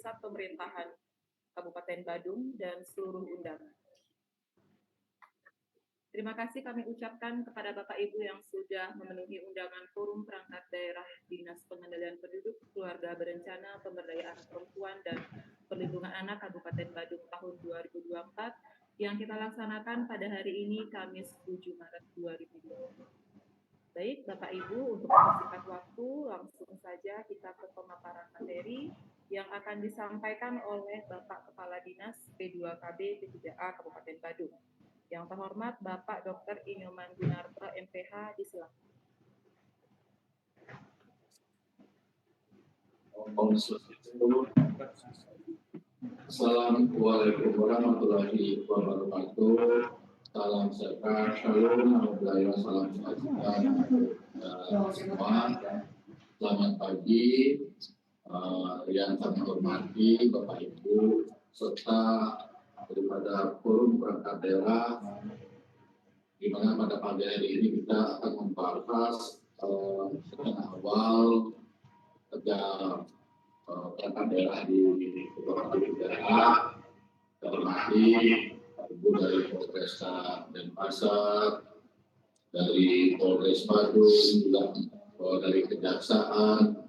Pusat Pemerintahan Kabupaten Badung dan seluruh undangan. Terima kasih kami ucapkan kepada Bapak Ibu yang sudah memenuhi undangan Forum Perangkat Daerah Dinas Pengendalian Penduduk, Keluarga Berencana, Pemberdayaan Perempuan dan Perlindungan Anak Kabupaten Badung tahun 2024 yang kita laksanakan pada hari ini Kamis 7 Maret 2020. Baik Bapak Ibu, untuk mempersingkat waktu langsung saja kita ke pemaparan materi yang akan disampaikan oleh Bapak Kepala Dinas P2KB P3A Kabupaten Badung. Yang terhormat Bapak Dr. Inyoman Gunarto MPH, disilakan. Assalamualaikum warahmatullahi wabarakatuh. Salam sejahtera, shalom, alhamdulillah, salam kebajikan semua. Selamat pagi yang kami hormati Bapak Ibu serta daripada Forum Perangkat Daerah, di mana pada pagi hari ini kita akan membahas tentang awal kerja perangkat daerah di Kabupaten Daerah. Terhormati Ibu dari Polresta Denpasar, dari Polres Badung, juga dari Kejaksaan,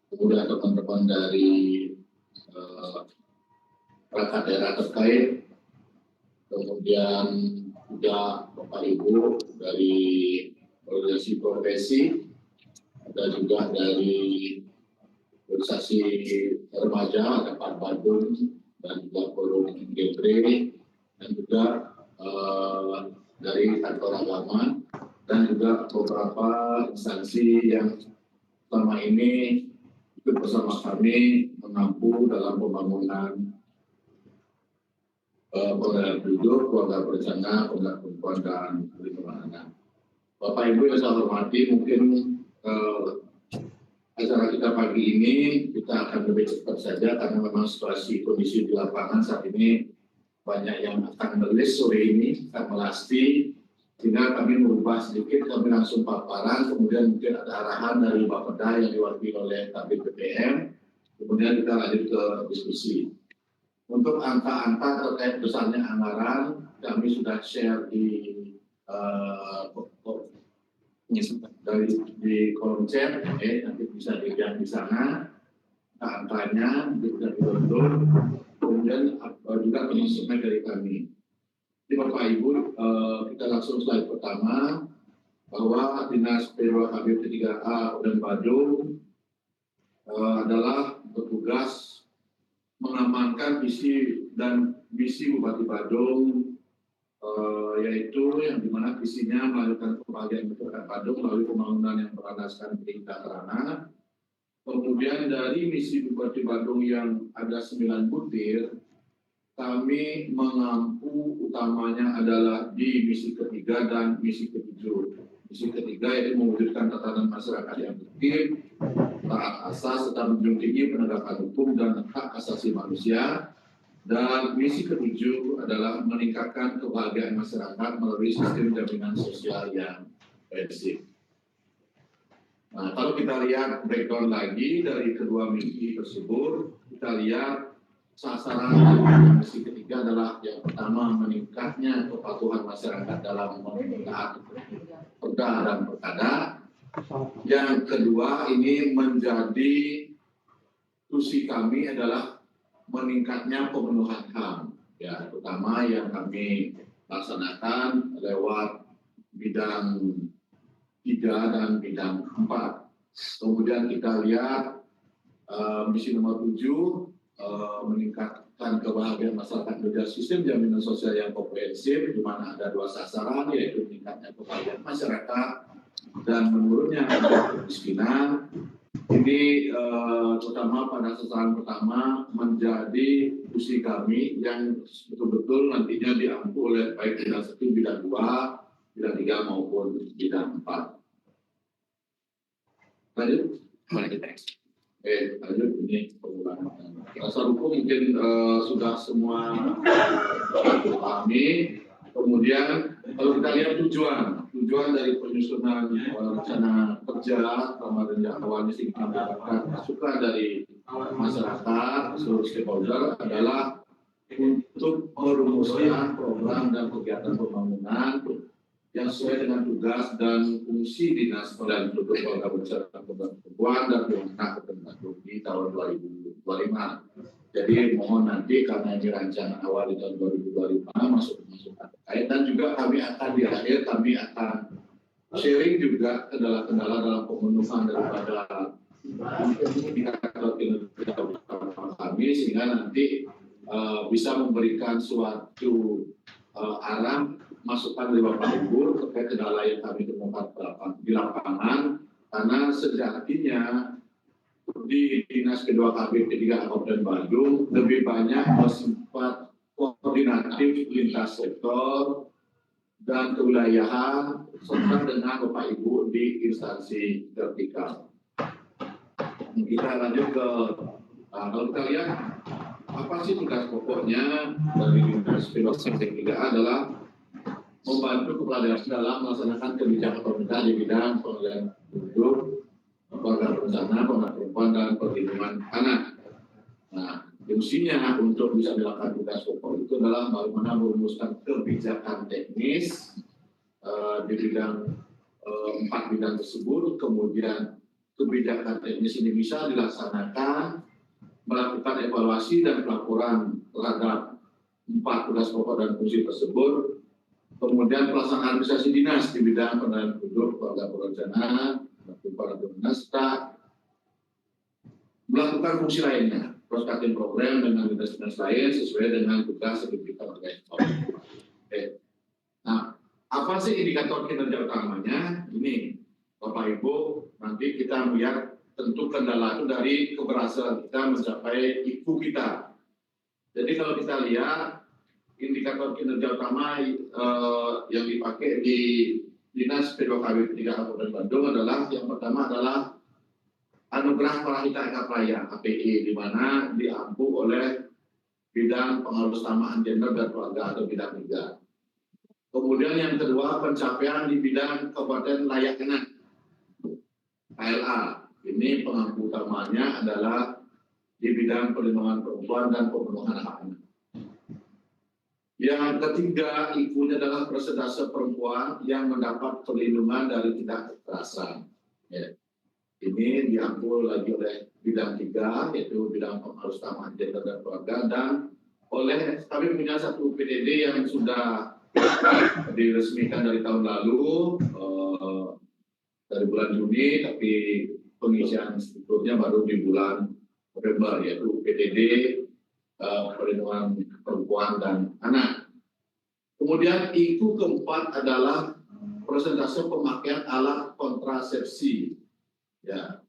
kemudian teman-teman dari perangkat daerah terkait, kemudian juga Bapak Ibu dari organisasi profesi, ada juga dari organisasi remaja, ada Pak Badung, dan juga Forum Gepre, dan juga dari kantor agama, dan juga beberapa instansi yang selama ini ikut bersama kami mengampu dalam pembangunan pemberdayaan penduduk, keluarga berencana, pemberdayaan perempuan dan perlindungan anak. Bapak Ibu yang saya hormati, mungkin acara kita pagi ini kita akan lebih cepat saja karena memang situasi kondisi di lapangan saat ini banyak yang akan melis sore ini, akan melasti, sehingga kami merubah sedikit, kami langsung paparan, kemudian mungkin ada arahan dari Bapeda yang diwakili oleh Kabid PPM, kemudian kita lanjut ke diskusi. Untuk angka-angka terkait besarnya anggaran, kami sudah share di kolom chat, nanti bisa dilihat di sana angkanya, bisa dibentuk, kemudian juga penyesuaian dari kami. Jadi Bapak Ibu, kita langsung slide pertama, bahwa Dinas P2KB P3A dan Badung adalah bertugas mengamankan visi dan misi Bupati Badung, yaitu yang dimana visinya melakukan pembagian masyarakat Badung melalui pembangunan yang berlandaskan perintah terana. Kemudian dari misi Bupati Badung yang ada 9 butir, kami mengampu utamanya adalah di misi ketiga dan misi ketujuh. Misi ketiga yaitu mewujudkan tatanan masyarakat yang tertib, taat asas, serta menjunjung tinggi penegakan hukum dan hak asasi manusia. Dan misi ketujuh adalah meningkatkan kebahagiaan masyarakat melalui sistem jaminan sosial yang prinsip. Nah, kalau kita lihat breakdown lagi dari kedua misi tersebut, kita lihat sasaran misi ketiga adalah yang pertama meningkatnya kepatuhan masyarakat dalam menaati perda dan perkada. Yang kedua ini menjadi tusi kami adalah meningkatnya pemenuhan HAM, ya, terutama yang kami laksanakan lewat bidang 3 dan bidang 4. Kemudian kita lihat misi nomor 7, meningkatkan kebahagiaan masyarakat dengan sistem jaminan sosial yang komprehensif, di mana ada 2 sasaran, yaitu meningkatnya kebahagiaan masyarakat dan menurunnya kemiskinan. Ini terutama pada sasaran pertama menjadi tusi kami yang betul-betul nantinya diampu oleh baik bidang 1, bidang 2, bidang 3 maupun bidang 4. Lanjut. Lanjut, ini pengulangan. Dasar hukum mungkin sudah semua dipahami. Kemudian kalau kita lihat tujuan dari penyusunan rencana kerja Ramadan yang awalnya sih kita mendapatkan masukan dari masyarakat, seluruh stakeholder adalah untuk merumuskan program dan kegiatan pembangunan yang sesuai dengan tugas dan fungsi Dinas Pemberdayaan Keluarga Berencana Perempuan dan Anak di tahun 2025. Jadi mohon nanti karena ini rancangan awal di tahun 2025 masuk terkait, dan juga kami akan di akhir kami akan sharing juga kendala-kendala dalam pemenuhan daripada indikator kinerja kami, sehingga nanti bisa memberikan suatu arah masukan dari Bapak Ibu terkait kendala yang kami temukan di lapangan, karena sejatinya di Dinas P2KB P3 Kabupaten Bandung lebih banyak bersifat koordinatif lintas sektor dan kewilayahan serta dengan Bapak Ibu di instansi vertikal. Kita lanjut ke kalau kita lihat apa sih tugas pokoknya dari Dinas P2KB P3 adalah membantu kepala daerah dalam melaksanakan kebijakan pemerintah di bidang pemberdayaan penduduk, keluarga berencana, pemberdayaan perempuan, dan perlindungan anak. Nah, fungsinya untuk bisa melakukan tugas pokok itu adalah bagaimana merumuskan kebijakan teknis di bidang 4 bidang tersebut, kemudian kebijakan teknis ini bisa dilaksanakan, melakukan evaluasi dan pelaporan terhadap 4 tugas pokok dan fungsi tersebut, kemudian pelaksanaan administrasi dinas di bidang pemberdayaan penduduk, keluarga berencana, para serta melakukan fungsi lainnya, prospektif program dengan dinas-dinas lain sesuai dengan tugas yang diberikan oleh Oke. Nah, apa sih indikator kinerja utamanya? Ini, Bapak Ibu, nanti kita melihat tentu kendala itu dari keberhasilan kita mencapai IKU kita. Jadi kalau kita lihat indikator kinerja utama yang dipakai di Dinas P2KB 3 Kabupaten Bandung adalah yang pertama adalah Anugerah Parahita Eka Praya API, di mana diampu oleh bidang pengarusamaan gender dan keluarga atau bidang 3. Kemudian yang kedua pencapaian di bidang Kabupaten Layak Anak KLA. Ini pengampu utamanya adalah di bidang perlindungan perempuan dan pemenuhan hak anak. Yang ketiga, IKU-nya adalah persentase perempuan yang mendapat perlindungan dari tindak kekerasan. Ya. Ini diambil lagi oleh bidang 3, yaitu bidang pengarusamaan gender dan keluarga, dan oleh kami punya satu PDD yang sudah diresmikan dari tahun lalu, dari bulan Juni, tapi pengisian strukturnya baru di bulan November, yaitu PDD perlindungan perempuan dan anak. Kemudian IKU keempat adalah persentase pemakaian alat kontrasepsi. Ya,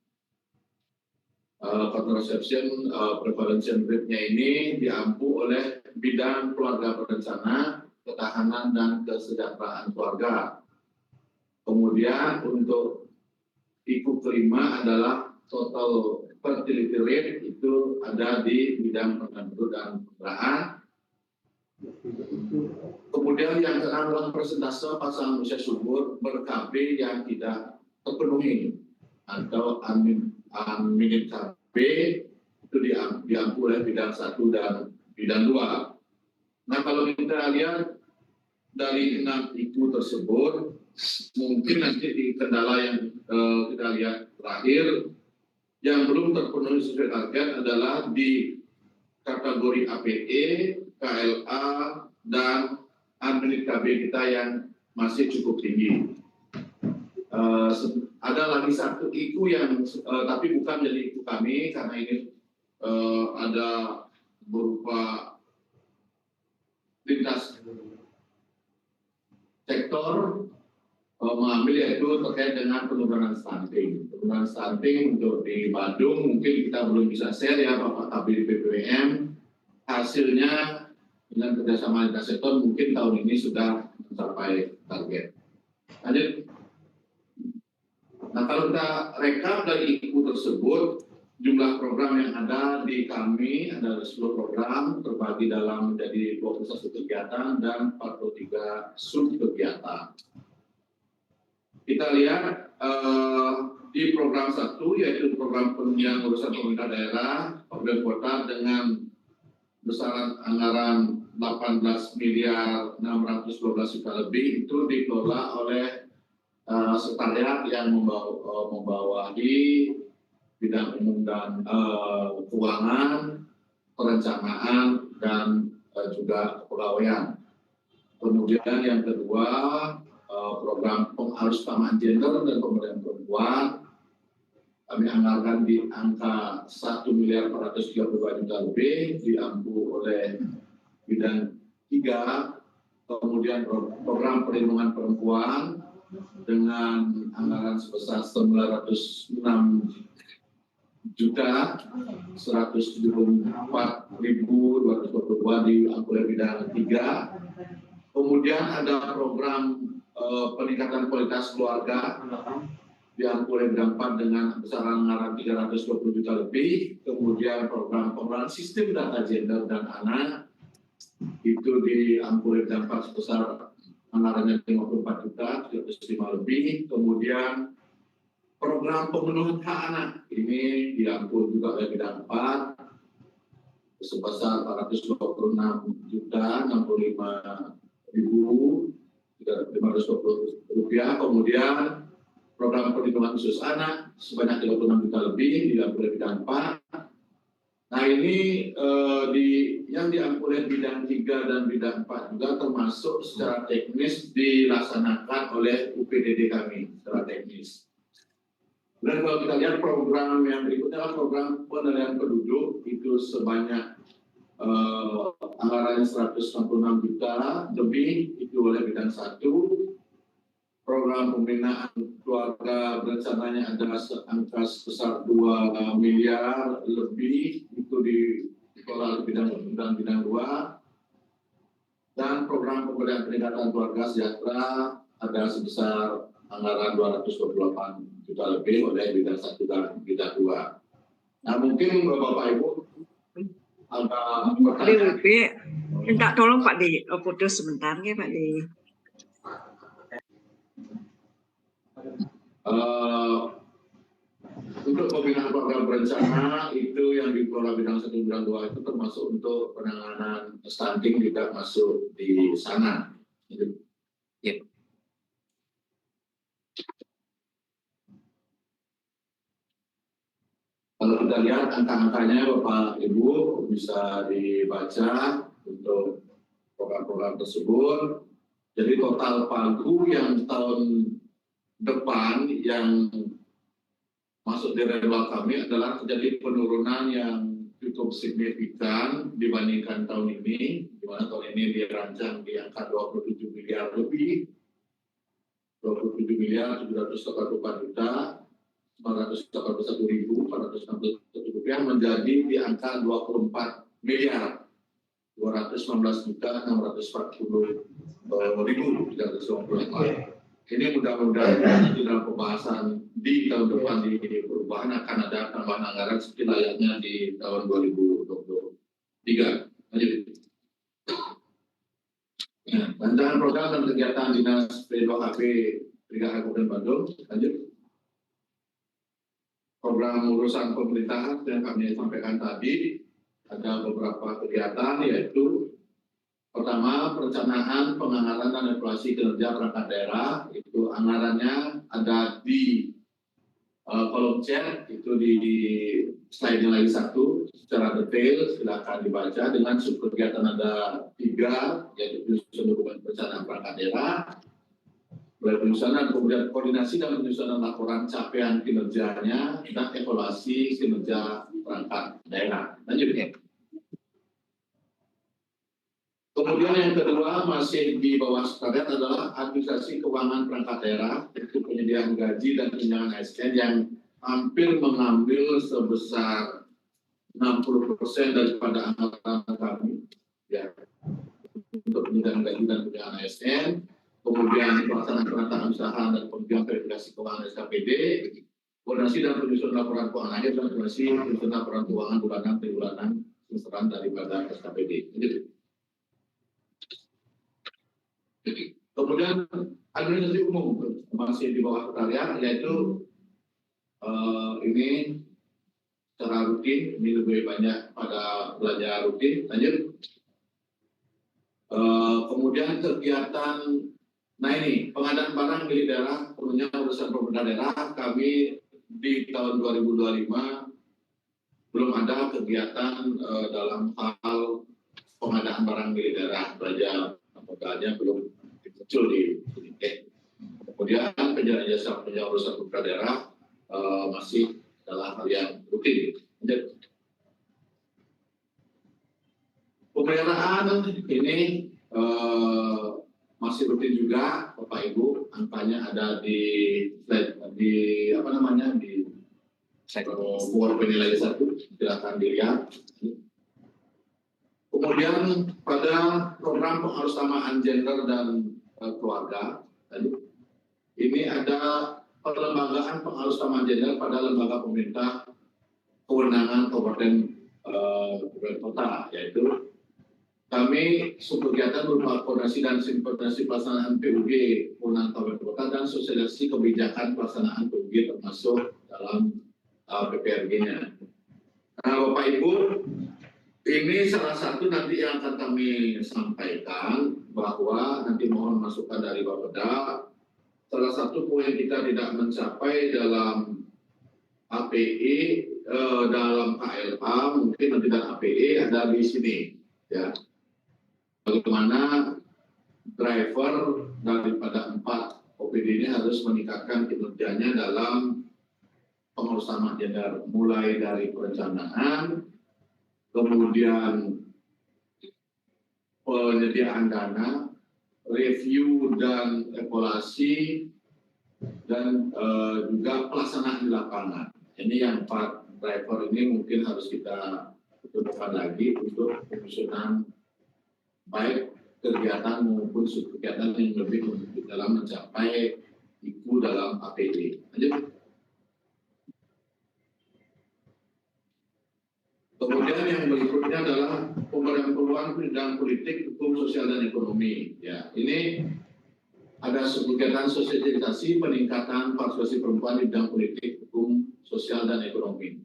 contraception prevalence rate-nya ini diampu oleh bidang keluarga berencana, ketahanan dan kesejahteraan keluarga. Kemudian untuk IKU kelima adalah total fertility rate, itu ada di bidang penduduk dan pemerataan. Kemudian yang keenam adalah persentase pasangan usia subur ber-KB yang tidak terpenuhi atau unmet KB, itu diampu oleh bidang 1 dan bidang 2. Nah, kalau kita lihat dari 6 IKU tersebut, mungkin nanti di kendala yang kita lihat terakhir yang belum terpenuhi sesuai target adalah di kategori APE, KLA, dan unmet KB kita yang masih cukup tinggi. Ada lagi satu IKU yang tapi bukan jadi IKU kami, karena ini ada berupa lintas sektor mengambil, yaitu terkait dengan penurunan stunting. Penurunan stunting untuk di Bandung mungkin kita belum bisa share ya Bapak Kabir BPWM. Hasilnya dengan kerjasama lintas sektor mungkin tahun ini sudah mencapai target. Lanjut. Nah, kalau kita rekap dari IKU tersebut, jumlah program yang ada di kami ada 10 program terbagi dalam menjadi 21 kegiatan dan 43 sub kegiatan. Kita lihat di program 1 yaitu program penunjang urusan pemerintah daerah kabupaten kota dengan besaran anggaran 18 miliar 612 juta lebih itu dikelola oleh sekretariat yang membawahi bidang umum dan keuangan, perencanaan dan juga kepegawaian. Kemudian yang kedua program pengarus utamaan gender dan pemberdayaan perempuan kami anggarkan di angka 1 miliar 432 juta lebih diampu oleh bidang 3. Kemudian program perlindungan perempuan dengan anggaran sebesar 906 juta 174.222 diampu oleh bidang 3. Kemudian ada program peningkatan kualitas keluarga diampu oleh bidang 4 dengan besaran anggaran 320 juta lebih. Kemudian program pengelolaan sistem data gender dan anak itu diampu oleh bidang 4 sebesar anggarannya 54 juta 305 lebih. Kemudian program pemenuhan hak anak ini diampu juga oleh bidang 4 sebesar 426 juta 65.520 rupiah. Kemudian program perlindungan khusus anak sebanyak 36 juta lebih diampu oleh bidang 4. Nah ini yang diampu oleh bidang 3 dan bidang 4 juga termasuk secara teknis dilaksanakan oleh UPDD kami secara teknis. Dan kalau kita lihat program yang berikutnya adalah program penilaian penduduk itu sebanyak anggarannya 166 juta lebih itu oleh bidang 1. Program pembinaan keluarga berencananya ada angka sebesar 2 miliar lebih itu dikelola bidang 2. Dan program pemberdayaan peningkatan keluarga sejahtera ada sebesar anggaran 228 juta lebih oleh bidang 1 dan bidang 2. Nah mungkin Bapak Ibu ada pertanyaan. Minta tolong Pak Di, putus sebentar ya Pak Di. Untuk pembinaan program berencana itu yang dikelola bidang 1 bidang 2 itu termasuk untuk penanganan stunting tidak masuk di sana. Yep. Kalau kita lihat angka-angkanya Bapak Ibu bisa dibaca untuk program-program tersebut. Jadi total pagu yang tahun depan yang masuk di renewal kami adalah terjadi penurunan yang cukup signifikan dibandingkan tahun ini, di mana tahun ini dirancang di angka 27 miliar lebih, 27 miliar 784 juta 981.461 rupiah menjadi di angka 24 miliar 219 juta 640.354. Ini mudah-mudahan nanti dalam pembahasan di tahun depan di perubahan akan ada tambahan anggaran seperti layaknya di tahun 2023. Lanjut. Nah, rancangan program dan kegiatan Dinas P2HP 3 Kabupaten Bandung. Lanjut. Program urusan pemerintahan yang kami sampaikan tadi ada beberapa kegiatan yaitu pertama, perencanaan, penganggaran dan evaluasi kinerja perangkat daerah, itu anggarannya ada di kolom chat, itu di slide-nya lagi 1, secara detail, silakan dibaca dengan subkegiatan ada 3, yaitu penyusunan dokumen perencanaan perangkat daerah, mulai penyusunan, kemudian koordinasi dan penyusunan laporan capaian kinerjanya, dan evaluasi kinerja perangkat daerah. Lanjut. Kemudian yang kedua masih di bawah sekretariat adalah administrasi keuangan perangkat daerah, yaitu penyediaan gaji dan tunjangan ASN yang hampir mengambil sebesar 60% daripada anggaran kami, ya, untuk penyediaan gaji dan tunjangan ASN. Kemudian pelaksanaan penataan usaha dan pembiayaan verifikasi keuangan SKPD, koordinasi dan penyusunan laporan keuangan akhir dan koordinasi penyusunan laporan keuangan bulanan tribulanan selesai daripada SKPD. Kemudian administrasi umum masih di bawah sekretariat, yaitu ini secara rutin, ini lebih banyak pada belanja rutin. Lanjut. Kemudian kegiatan, nah ini pengadaan barang milik daerah, penuhnya urusan pemerintah daerah. Kami di tahun 2025 belum ada kegiatan dalam hal pengadaan barang milik daerah, belanja modalnya belum muncul di kemudian penjualan jasa urusan pemerintah daerah masih adalah hal yang rutin. Pemeliharaan ini masih rutin juga, Bapak Ibu. Angkanya ada di apa namanya di buku penilaian 1, silakan dilihat. Kemudian pada program pengarusamaan gender dan keluarga, ini ada pelembagaan pengarusamaan gender pada lembaga pemerintah kewenangan kabupaten kota, yaitu kami subkegiatan berupa koordinasi dan sinkronisasi pelaksanaan PUG kewenangan kabupaten kota dan sosialisasi kebijakan pelaksanaan PUG termasuk dalam PPRG-nya. Nah, Bapak Ibu, ini salah satu nanti yang akan kami sampaikan bahwa nanti mohon masukan dari Bapeda. Salah satu poin kita tidak mencapai dalam API, dalam KLA, mungkin nanti dalam API ada di sini, ya. Bagaimana driver daripada 4 OPD ini harus meningkatkan kinerjanya dalam pengurusan gender, mulai dari perencanaan, kemudian penyediaan dana, review dan evaluasi, dan juga pelaksanaan di lapangan. Ini yang 4 driver ini mungkin harus kita temukan lagi untuk penyusunan baik kegiatan maupun subkegiatan yang lebih dalam mencapai IKU dalam APD. Lanjut. Kemudian yang berikutnya adalah pemberian peluang bidang politik, hukum, sosial, dan ekonomi. Ya, ini ada kegiatan sosialisasi peningkatan partisipasi perempuan di bidang politik, hukum, sosial, dan ekonomi.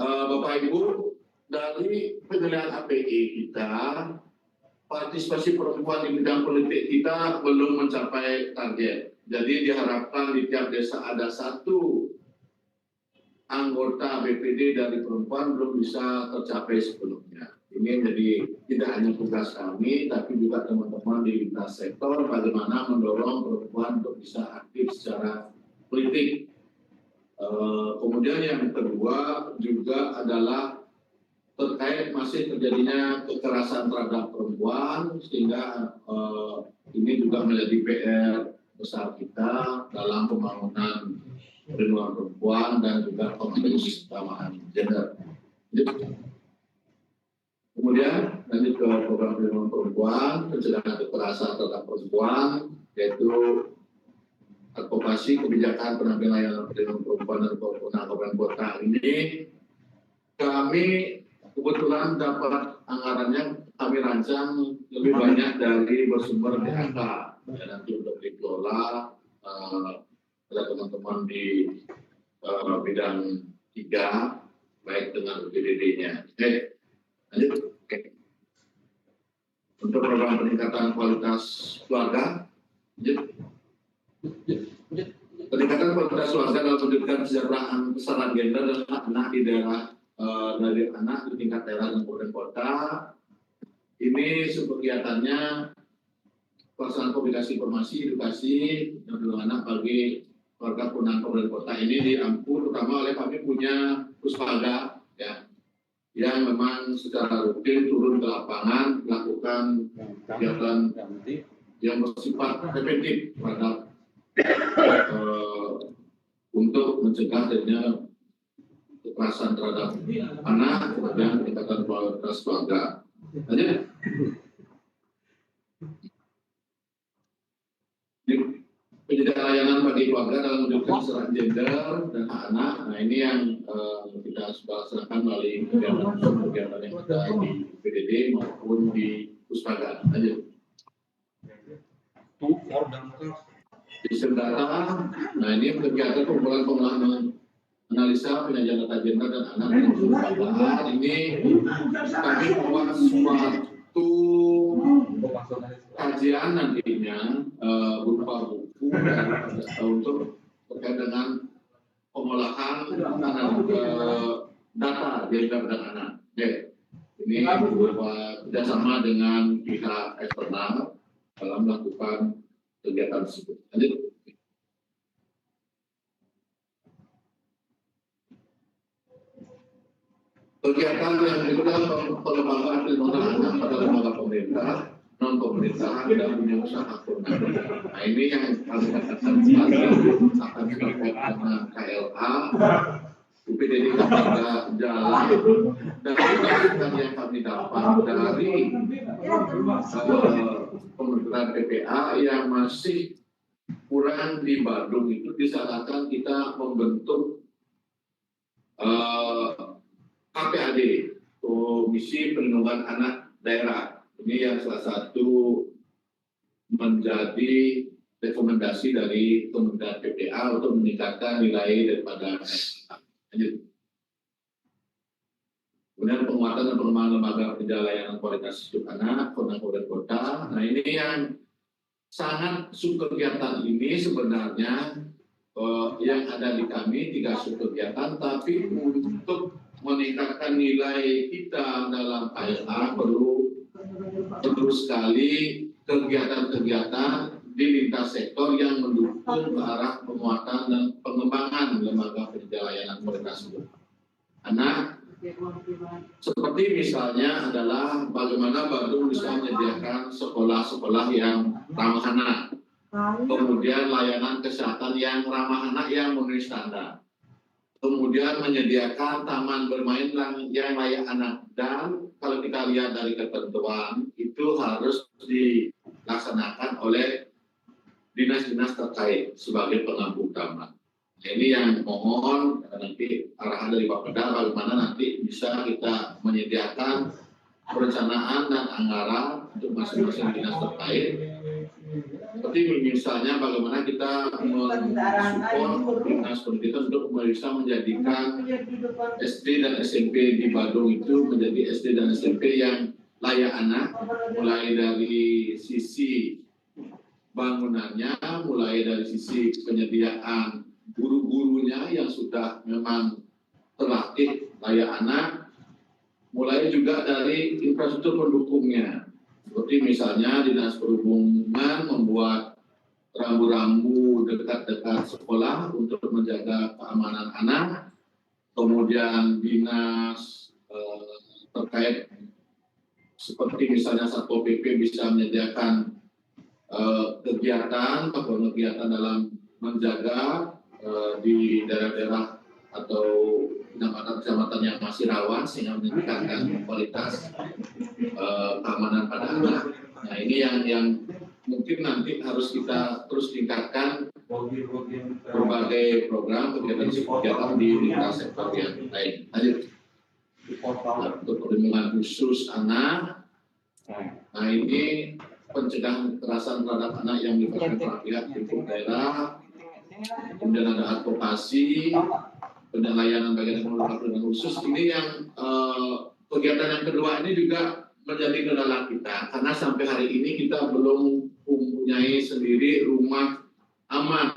Bapak Ibu, dari penilaian API kita, partisipasi perempuan di bidang politik kita belum mencapai target. Jadi diharapkan di tiap desa ada 1 anggota BPD dari perempuan, belum bisa tercapai sebelumnya. Ini jadi tidak hanya tugas kami, tapi juga teman-teman di lintas sektor bagaimana mendorong perempuan untuk bisa aktif secara politik. Kemudian yang kedua juga adalah terkait masih terjadinya kekerasan terhadap perempuan, sehingga ini juga menjadi PR besar kita dalam pembangunan perlindungan perempuan dan juga kesetaraan gender. Kemudian lanjut ke program perlindungan perempuan, pencegahan kekerasan terhadap perempuan, yaitu advokasi kebijakan penampilan layanan perlindungan perempuan dan kewenangan kabupaten kota. Ini kami kebetulan dapat anggarannya, kami rancang lebih banyak dari bersumber DHK. Ya, nanti untuk dikelola ada teman-teman di bidang 3, baik dengan UPDD-nya. Lanjut. Untuk program peningkatan kualitas keluarga, peningkatan kualitas keluarga dalam pendidikan kesejahteraan kesetaraan gender dan anak di daerah, dari anak di tingkat daerah dan kabupaten kota. Ini subkegiatannya pelaksanaan komunikasi informasi, edukasi, dan perlindungan anak bagi warga kewenangan kabupaten kota. Ini diampu terutama oleh kami punya Puspaga, ya, yang memang secara rutin turun ke lapangan melakukan kegiatan yang bersifat preventif terhadap untuk mencegah terjadinya kekerasan terhadap anak dan peningkatan kualitas keluarga. Lanjut. Penyediaan layanan bagi keluarga dalam mewujudkan kesetaraan gender dan hak anak. Nah, ini yang kita sudah laksanakan melalui kegiatan yang ada di PDD maupun di Puspaga. Lanjut. sistem data. Nah, ini kegiatan pengumpulan pengolahan analisa penyajian data gender dan anak dan keluargaan. Ini kami buat suatu kajian nantinya berupa buku untuk terkait dengan pengolahan data gender dan anak. Oke. Ini berupa kerjasama dengan pihak eksternal dalam melakukan kegiatan tersebut. Lanjut. Kegiatan yang berikutnya pengembangan perlindungan anak pada lembaga pemerintah, non pemerintahan dan dunia usaha koordinator. Nah, ini yang kami katakan sekali akan dilakukan dengan KLA, UPDD Ketiga Jalan, dan masukan yang kami dapat dari Kementerian PPA yang masih kurang di Bandung itu disarankan kita membentuk KPAD, Komisi Perlindungan Anak Daerah. Ini yang salah satu menjadi rekomendasi dari Kementerian PPA untuk meningkatkan nilai daripada lanjut. Kemudian penguatan dan pengembangan lembaga penjalanan kualitas hidup anak, kota-kota kota. Nah, ini yang sangat subkegiatan ini sebenarnya yang ada di kami 3 subkegiatan, tapi untuk meningkatkan nilai kita dalam KLA perlu sekali kegiatan-kegiatan di lintas sektor yang mendukung ke arah penguatan dan pengembangan lembaga penjalanan kualitas hidup anak. Seperti misalnya adalah bagaimana Bandung bisa menyediakan sekolah-sekolah yang ramah anak, kemudian layanan kesehatan yang ramah anak yang memenuhi standar, kemudian menyediakan taman bermain yang layak anak, dan kalau kita lihat dari ketentuan itu harus dilaksanakan oleh dinas-dinas terkait sebagai pengampu utama. Nah, ini yang mohon nanti arahan dari Pak Peda bagaimana nanti bisa kita menyediakan perencanaan dan anggaran untuk masing-masing dinas terkait. Seperti misalnya bagaimana kita mensupport dinas pendidikan untuk bisa menjadikan SD dan SMP di Bandung itu menjadi SD dan SMP yang layak anak, mulai dari sisi bangunannya, mulai dari sisi penyediaan guru-gurunya yang sudah memang terlatih layak anak, mulai juga dari infrastruktur pendukungnya. Seperti misalnya Dinas Perhubungan membuat rambu-rambu dekat-dekat sekolah untuk menjaga keamanan anak, kemudian dinas terkait seperti misalnya Satpol PP bisa menyediakan kegiatan dalam menjaga di daerah-daerah atau kecamatan yang masih rawan sehingga meningkatkan kualitas keamanan pada anak. Nah, ini yang mungkin nanti harus kita terus tingkatkan berbagai program kegiatan di lintas sektor yang lain. Lanjut. Untuk perlindungan khusus anak. Nah, ini pencegahan kekerasan terhadap anak yang melibatkan para pihak di daerah. Kemudian ada advokasi, layanan bagian perlindungan khusus. Ini yang kegiatan yang kedua ini juga menjadi kendala kita karena sampai hari ini kita belum mempunyai sendiri rumah aman.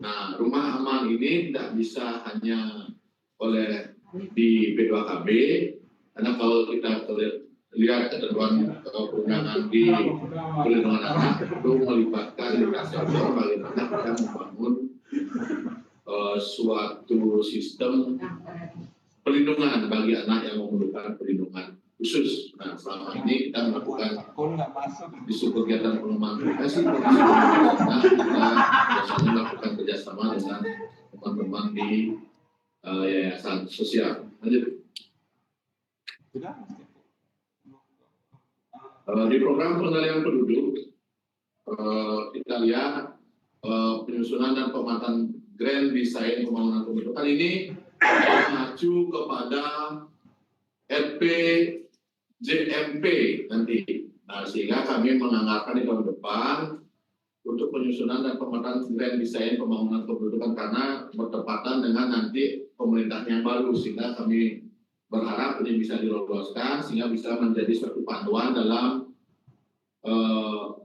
Nah, rumah aman ini tidak bisa hanya oleh di P2KB, karena kalau kita lihat ketentuan perundangan di perlindungan anak itu melibatkan lintas sektor bagaimana kita membangun suatu sistem perlindungan bagi anak yang memerlukan perlindungan khusus. Nah, selama ini kita melakukan di kegiatan pengembangan profesi, kita biasanya melakukan kerjasama dengan teman-teman di yayasan sosial. Lanjut. Di program pengendalian penduduk, kita lihat penyusunan dan pemanfaatan Grand Design Pembangunan Pendidikan ini mengacu kepada RPJMP nanti. Nah, sehingga kami menganggarkan di tahun depan untuk penyusunan dan pemetaan plan desain pembangunan kependudukan karena bertepatan dengan nanti pemerintahan yang baru, sehingga kami berharap ini bisa diloloskan sehingga bisa menjadi suatu panduan dalam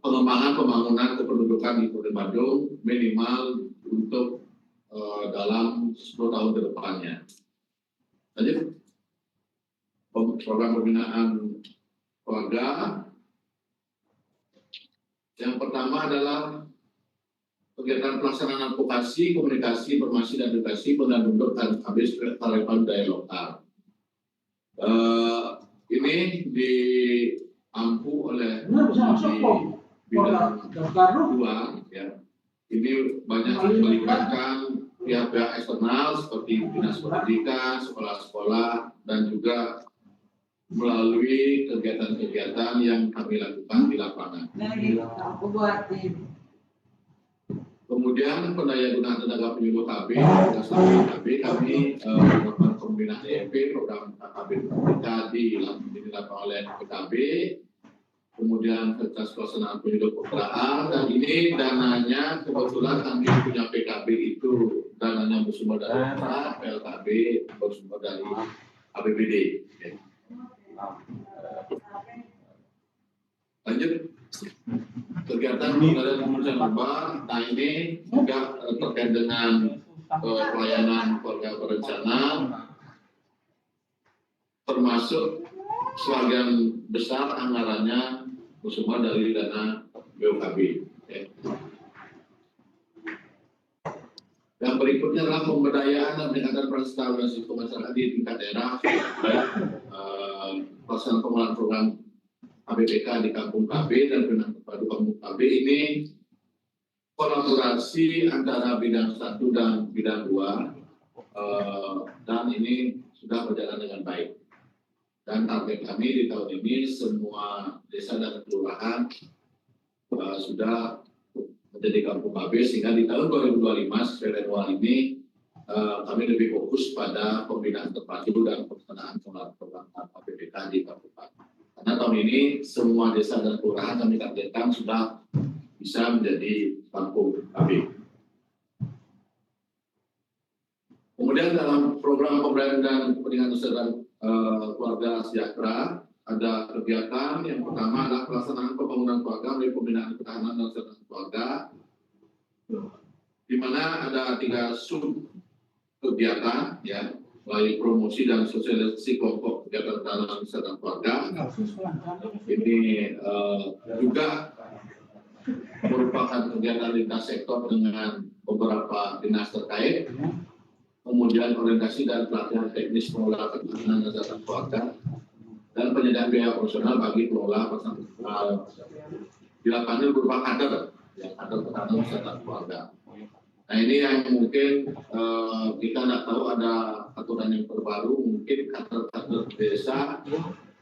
pengembangan pembangunan kependudukan di Kota Bandung minimal untuk dalam 10 tahun ke depannya. Lanjut, program pembinaan keluarga. Yang pertama adalah kegiatan pelaksanaan advokasi, komunikasi, informasi, dan edukasi pengendalian bentuk dan habis kearifan budaya lokal. Ini diampu oleh di bidang 2, ya. Ini banyak melibatkan pihak-pihak eksternal seperti dinas pendidikan, sekolah-sekolah, dan juga melalui kegiatan-kegiatan yang kami lakukan di lapangan. Kemudian pendayagunaan tenaga penyuluh KB, kami melakukan pembinaan EMP, program KB kita dilakukan oleh PKB, kemudian kertas pelaksanaan penyuluh PKA, dan ini dananya kebetulan kami punya PKB itu dananya bersumber dari PLKB, bersumber dari APBD. Lanjut, kegiatan pengendalian pengurusan urban. Nah, ini juga terkait dengan pelayanan keluarga berencana, termasuk sebagian besar anggarannya bersumber dari dana BOKB. Yang berikutnya adalah pemberdayaan dan peningkatan peran serta organisasi masyarakat di tingkat daerah, pelaksanaan pengelolaan program ABPK di Kampung KB dan Penang Terpadu Kampung KB. Ini kolaborasi antara bidang 1 dan bidang 2, dan ini sudah berjalan dengan baik. Dan target kami di tahun ini semua desa dan kelurahan sudah menjadi Kampung KB, sehingga di tahun 2025 sesuai awal ini kami lebih fokus pada pembinaan terpadu dan pelaksanaan program APBK di Kampung KB. Karena tahun ini semua desa dan kelurahan kami targetkan sudah bisa menjadi Kampung KB. Kemudian dalam program pemberdayaan dan peningkatan kesejahteraan keluarga sejahtera ada kegiatan yang pertama adalah pelaksanaan pembangunan keluarga melalui pembinaan ketahanan dan kesejahteraan keluarga, di mana ada 3 sub kegiatan, ya, melalui promosi dan sosialisasi kelompok kegiatan ketahanan dan kesejahteraan keluarga. Ini juga merupakan kegiatan lintas sektor dengan beberapa dinas terkait, kemudian orientasi dan pelatihan teknis pengelola ketahanan dan kesejahteraan keluarga, dan penyediaan biaya operasional bagi pengelola di lapangan berupa kader, yang kader ketahanan dan kesejahteraan keluarga. Nah, ini yang mungkin kita tidak tahu ada aturan yang terbaru, mungkin kader-kader desa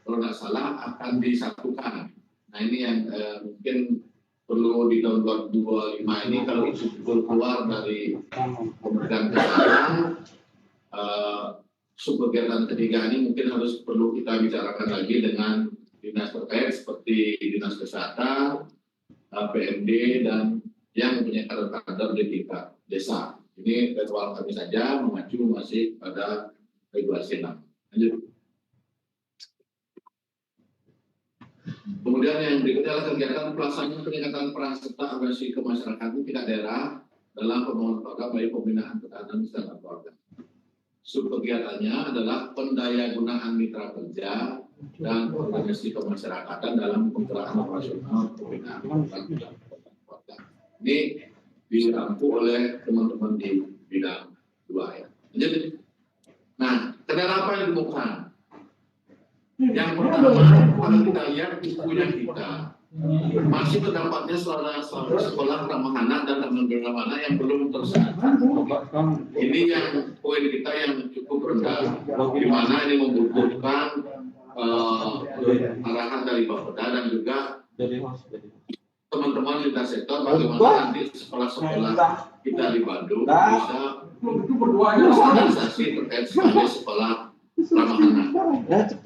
kalau tidak salah akan disatukan. Nah, ini yang mungkin perlu di tahun 2025 ini kalau itu keluar dari Kementerian Kesehatan, subkegiatan ketiga ini mungkin harus perlu kita bicarakan lagi dengan dinas terkait seperti dinas kesehatan, PMD, dan yang mempunyai kader-kader di tingkat desa. Ini jadwal kami saja mengacu masih pada regulasi 6. Lanjut. Kemudian yang berikutnya adalah kegiatan pelaksanaan peningkatan peran serta organisasi kemasyarakatan di tingkat daerah dalam pembangunan program baik pembinaan ketahanan kesejahteraan keluarga. Subkegiatannya adalah pendayagunaan mitra kerja dan organisasi kemasyarakatan dalam penggerak operasional pembinaan ketahanan keluarga. Ini diampu oleh teman-teman di bidang 2, ya. Jadi, nah, kendala apa yang ditemukan? Yang pertama, kalau kita lihat bukunya kita masih terdapatnya sekolah ramah anak dan ramah anak yang belum tersedia. Ini yang poin kita yang cukup rendah, di mana ini membutuhkan arahan dari Bapeda dan juga teman-teman lintas sektor bagaimana nanti sekolah-sekolah kita di Bandung bisa bersosialisasi terkait sebagai sekolah ramah anak.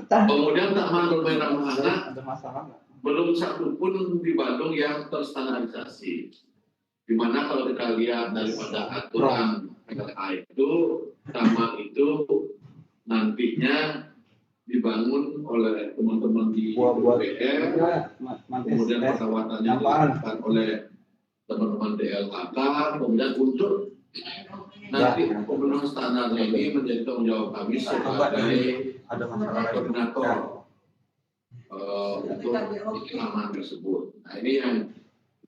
Kemudian taman bermain ramah anak belum satu pun di Bandung yang terstandarisasi. Di mana kalau kita lihat daripada aturan PLA itu, taman itu nantinya dibangun oleh teman-teman di UPR, kemudian perawatannya dilakukan oleh teman-teman DLHK, kemudian untuk nanti pemenuhan standarnya ini menjadi tanggung jawab kami sebagai koordinator untuk taman tersebut. Nah ini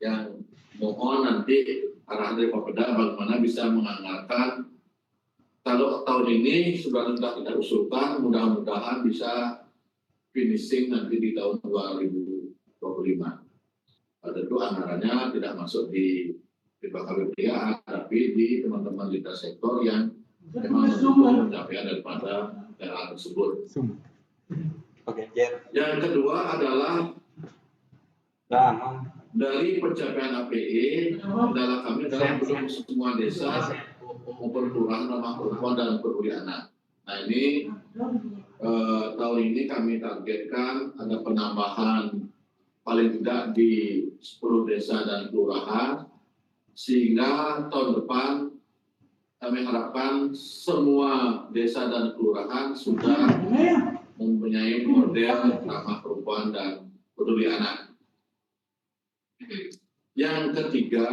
yang mohon nanti arahan dari Papeda bagaimana bisa menganggarkan. Kalau tahun ini sudah kita usulkan, mudah-mudahan bisa finishing nanti di tahun 2025. Tentu anggarannya tidak masuk di BKBPA, tapi di teman-teman lintas sektor yang memang mendukung pencapaian daripada PLA tersebut. Yang kedua adalah dari pencapaian APE, kendala kami adalah belum semua desa maupun kelurahan ramah perempuan dan peduli anak. Nah ini tahun ini kami targetkan ada penambahan paling tidak di 10 desa dan kelurahan, sehingga tahun depan kami harapkan semua desa dan kelurahan sudah mempunyai model ramah perempuan dan peduli anak. Yang ketiga,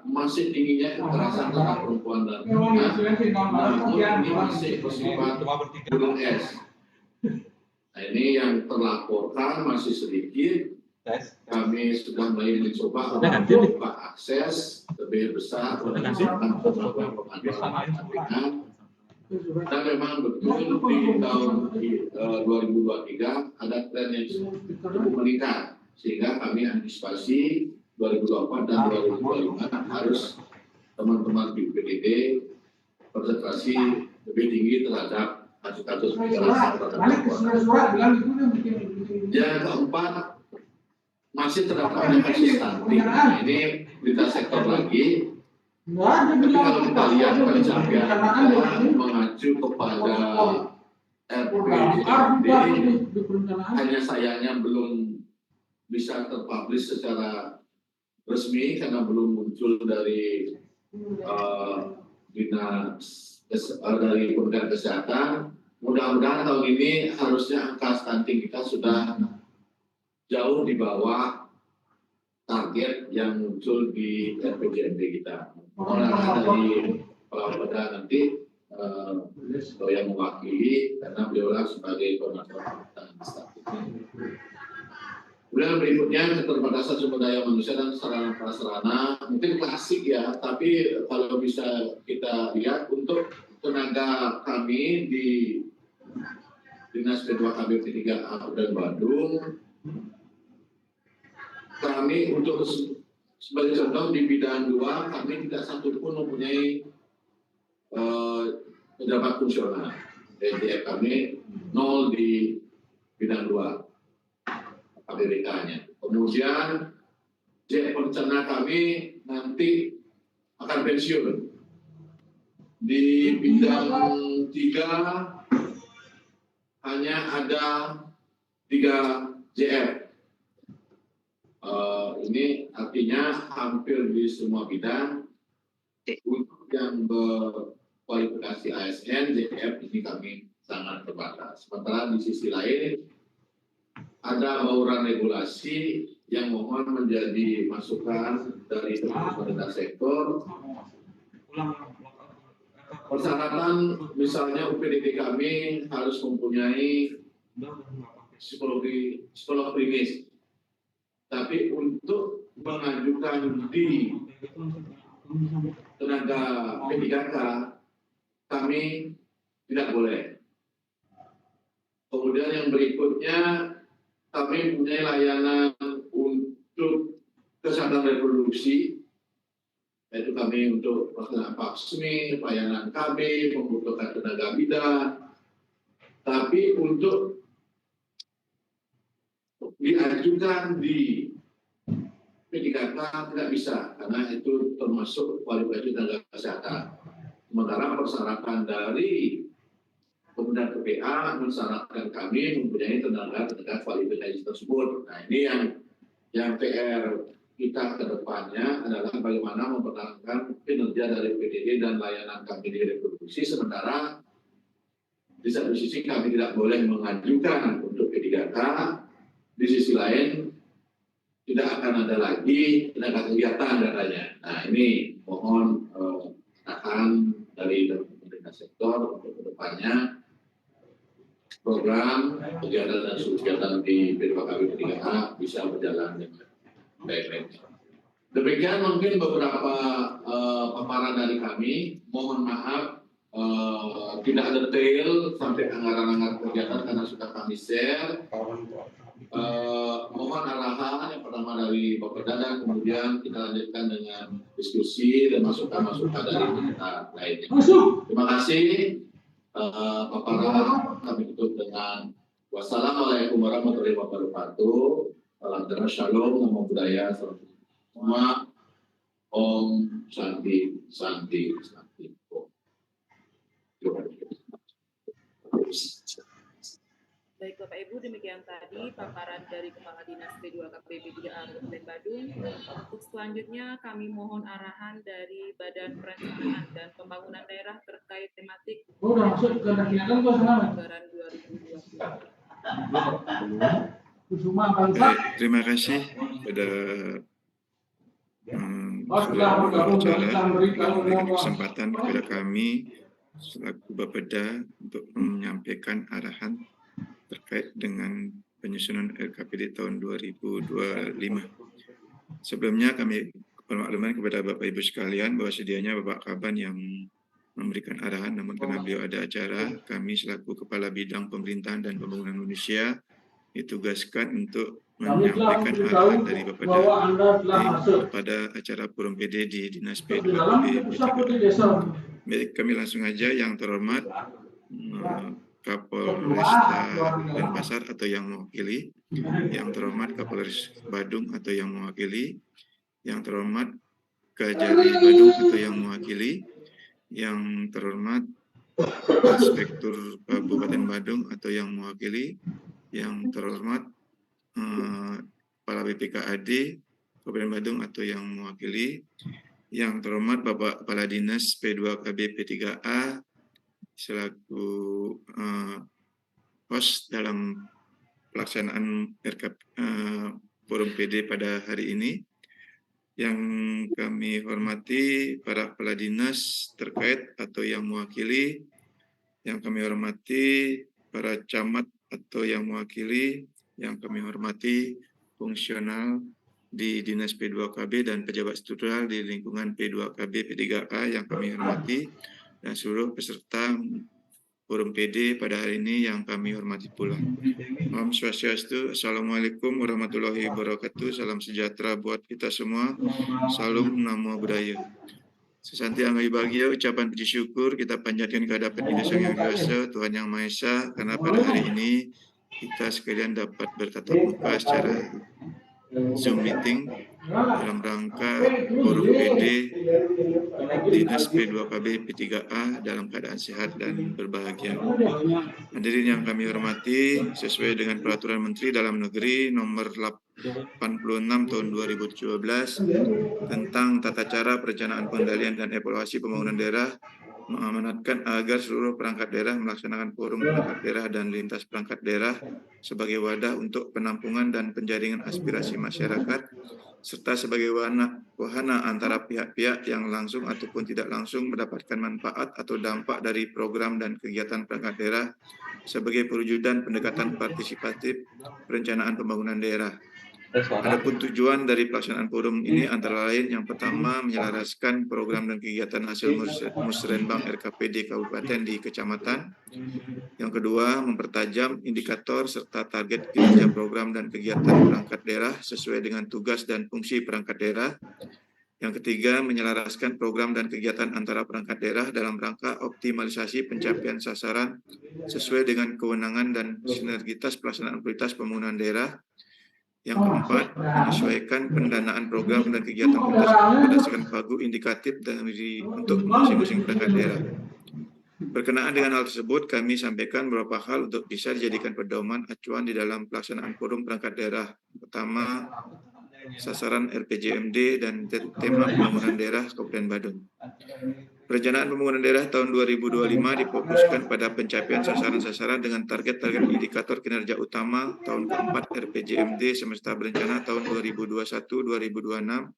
masih tingginya kekerasan terhadap perempuan dan anak, namun ini masih bersifat gunung es. Nah ini yang terlaporkan masih sedikit. Kami sudah mulai mencoba untuk membuka akses lebih besar berdasarkan pengaduan. Dan memang betul di tahun 2023 ada tren yang cukup meningkat, sehingga kami antisipasi 2024 dan 2025 harus teman-teman di UPDD konsentrasi lebih tinggi terhadap kasus-kasus kekerasan terhadap perempuan. Yang keempat, masih terdapatnya kasus stunting. Ini lintas sektor lagi. Tapi kalau kita lihat pencapaian kita mengacu kepada RPJMD, hanya sayangnya belum bisa terpublish secara resmi karena belum muncul dari dari Kementerian Kesehatan. Mudah-mudahan tahun ini harusnya angka stunting kita sudah jauh di bawah target yang muncul di RPJMD kita. Mohon dari Papeda nanti yang mewakili karena beliau sebagai koordinator stunting. Kemudian berikutnya keterbatasan sumber daya manusia dan sarana prasarana, mungkin klasik ya, tapi kalau bisa kita lihat untuk tenaga kami di Dinas P2KB P3A dan Bandung, kami untuk sebagai contoh di bidang 2 kami tidak satu pun mempunyai pejabat fungsional. SDM kami 0 di bidang 2. KBBK-nya. Kemudian perencana kami nanti akan pensiun. Di bidang 3 hanya ada 3 JF. Ini artinya hampir di semua bidang untuk yang berkualifikasi ASN, JF ini kami sangat terbatas. Sementara di sisi lain ada bauran regulasi yang mohon menjadi masukan dari pemerintah sektor. Persyaratan misalnya UPDD kami harus mempunyai psikolog klinis. Tapi untuk mengajukan di tenaga P3K kami tidak boleh. Kemudian yang berikutnya kami punya layanan untuk kesehatan reproduksi, yaitu kami untuk pelaksanaan PAPSMI, pelayanan KB, membutuhkan tenaga bidan. Tapi untuk diajukan di P3K tidak bisa, karena itu termasuk kualifikasi tenaga kesehatan. Sementara persyaratan dari Kementerian PPA mensyaratkan kami mempunyai tenaga kualifikasi tersebut. Nah ini yang PR kita ke depannya adalah bagaimana mempertahankan kinerja dari PDD dan layanan kami di reproduksi, sementara di satu sisi kami tidak boleh mengajukan untuk P3K, di sisi lain tidak akan ada lagi tenaga kegiatan katanya. Nah ini mohon arahan dari pemerintah sektor untuk kedepannya program kegiatan dan kegiatan di P2KB P3K bisa berjalan dengan baik-baik. Demikian mungkin beberapa paparan dari kami. Mohon maaf tidak detail sampai anggaran-anggaran kegiatan karena sudah kami share. Mohon arahan yang pertama dari Bapak Dadang, kemudian kita lanjutkan dengan diskusi dan masukan-masukan dari pemerintah lainnya. Terima kasih. Paparan kami tutup dengan wassalamualaikum warahmatullahi wabarakatuh. Salam damai, shalom, namo buddhaya, salam semua. Om Santi Santi Santi. Baik Bapak Ibu, demikian tadi paparan dari Kepala Dinas P2KB P3A Kabupaten Badung. Untuk selanjutnya kami mohon arahan dari Badan Perencanaan dan Pembangunan Daerah terkait tematik anggaran 2020. Baik, terima kasih pada seluruh acara yang memberikan kesempatan kepada kami selaku Bapeda untuk menyampaikan arahan terkait dengan penyusunan RKPD tahun 2025. Sebelumnya kami bermakluman kepada Bapak Ibu sekalian bahwa sedianya Bapak Kaban yang memberikan arahan, namun karena beliau ada acara, kami selaku Kepala Bidang Pemerintahan dan Pembangunan Indonesia ditugaskan untuk menyampaikan arahan dari Bapeda pada acara Forum PD di Dinas P2KB P3A. Baik, kami langsung aja. Yang terhormat Kapolresta Denpasar atau yang mewakili, yang terhormat Kapolres Badung atau yang mewakili, yang terhormat Kajari Badung atau yang mewakili, yang terhormat Inspektur Kabupaten Badung atau yang mewakili, yang terhormat Kepala BPKAD Kabupaten Badung atau yang mewakili, yang terhormat Bapak Kepala Dinas P2KB P3A selaku host dalam pelaksanaan Forum PD pada hari ini. Yang kami hormati para kepala dinas terkait atau yang mewakili, yang kami hormati para camat atau yang mewakili, yang kami hormati fungsional di Dinas P2KB dan pejabat struktural di lingkungan P2KB P3A yang kami hormati, dan seluruh peserta Forum PD pada hari ini yang kami hormati pula. Om Swastiastu, Assalamualaikum warahmatullahi wabarakatuh, salam sejahtera buat kita semua, salam namo buddhaya. Sesanti anggai bahagia, ucapan puji syukur kita panjatkan ke hadapan Ida Sang Yang Kuasa, Tuhan Yang Maha Esa, karena pada hari ini kita sekalian dapat bertatap muka secara Zoom meeting dalam rangka Forum PD Dinas P2KB P3A dalam keadaan sehat dan berbahagia. Hadirin yang kami hormati, sesuai dengan Peraturan Menteri Dalam Negeri Nomor 86 Tahun 2017 tentang tata cara perencanaan pengendalian dan evaluasi pembangunan daerah, mengamanatkan agar seluruh perangkat daerah melaksanakan forum perangkat daerah dan lintas perangkat daerah sebagai wadah untuk penampungan dan penjaringan aspirasi masyarakat, serta sebagai wahana antara pihak-pihak yang langsung ataupun tidak langsung mendapatkan manfaat atau dampak dari program dan kegiatan perangkat daerah sebagai perwujudan pendekatan partisipatif perencanaan pembangunan daerah. Adapun tujuan dari pelaksanaan forum ini antara lain yang pertama menyelaraskan program dan kegiatan hasil musrenbang RKPD kabupaten di kecamatan. Yang kedua mempertajam indikator serta target kinerja program dan kegiatan perangkat daerah sesuai dengan tugas dan fungsi perangkat daerah. Yang ketiga menyelaraskan program dan kegiatan antara perangkat daerah dalam rangka optimalisasi pencapaian sasaran sesuai dengan kewenangan dan sinergitas pelaksanaan prioritas pembangunan daerah. Yang keempat, menyesuaikan pendanaan program dan kegiatan berdasarkan pagu indikatif untuk masing-masing perangkat daerah. Berkenaan dengan hal tersebut, kami sampaikan beberapa hal untuk bisa dijadikan pedoman acuan di dalam pelaksanaan forum perangkat daerah. Pertama, sasaran RPJMD dan tema pembangunan daerah Kabupaten Badung. Perencanaan pembangunan daerah tahun 2025 difokuskan pada pencapaian sasaran-sasaran dengan target-target indikator kinerja utama tahun keempat RPJMD semesta berencana tahun 2021-2026,